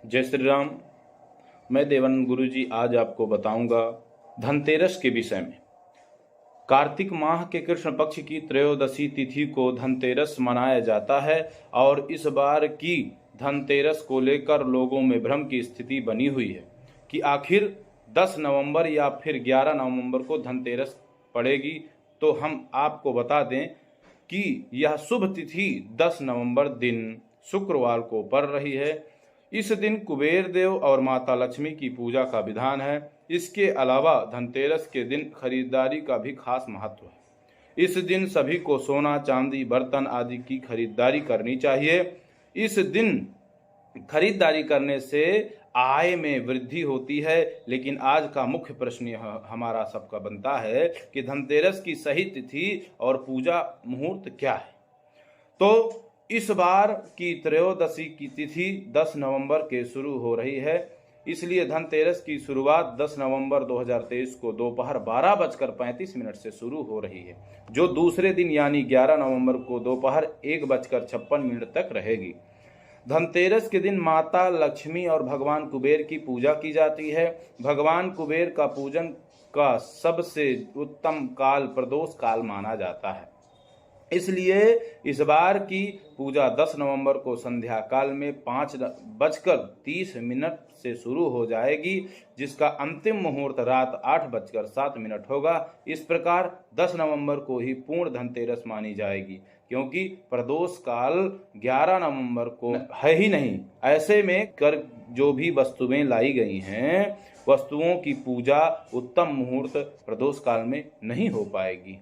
जय श्री राम। मैं देवानंद गुरु जी आज आपको बताऊंगा धनतेरस के विषय में। कार्तिक माह के कृष्ण पक्ष की त्रयोदशी तिथि को धनतेरस मनाया जाता है और इस बार की धनतेरस को लेकर लोगों में भ्रम की स्थिति बनी हुई है कि आखिर 10 नवंबर या फिर 11 नवंबर को धनतेरस पड़ेगी। तो हम आपको बता दें कि यह शुभ तिथि 10 नवंबर दिन शुक्रवार को पड़ रही है। इस दिन कुबेर देव और माता लक्ष्मी की पूजा का विधान है। इसके अलावा धनतेरस के दिन खरीदारी का भी खास महत्व है। इस दिन सभी को सोना, चांदी, बर्तन आदि की खरीदारी करनी चाहिए। इस दिन खरीदारी करने से आय में वृद्धि होती है। लेकिन आज का मुख्य प्रश्न हमारा सबका बनता है कि धनतेरस की सही तिथि और पूजा मुहूर्त क्या है। तो इस बार की त्रयोदशी की तिथि 10 नवंबर के शुरू हो रही है। इसलिए धनतेरस की शुरुआत 10 नवंबर 2023 को दोपहर 12:35 से शुरू हो रही है, जो दूसरे दिन यानी 11 नवंबर को दोपहर 1:56 तक रहेगी। धनतेरस के दिन माता लक्ष्मी और भगवान कुबेर की पूजा की जाती है। भगवान कुबेर का पूजन का सबसे उत्तम काल प्रदोष काल माना जाता है। इसलिए इस बार की पूजा 10 नवंबर को संध्या काल में 5:30 से शुरू हो जाएगी, जिसका अंतिम मुहूर्त रात 8:07 होगा। इस प्रकार 10 नवंबर को ही पूर्ण धनतेरस मानी जाएगी, क्योंकि प्रदोष काल 11 नवंबर को है ही नहीं। ऐसे में कर जो भी वस्तुएं लाई गई हैं, वस्तुओं की पूजा उत्तम मुहूर्त प्रदोष काल में नहीं हो पाएगी।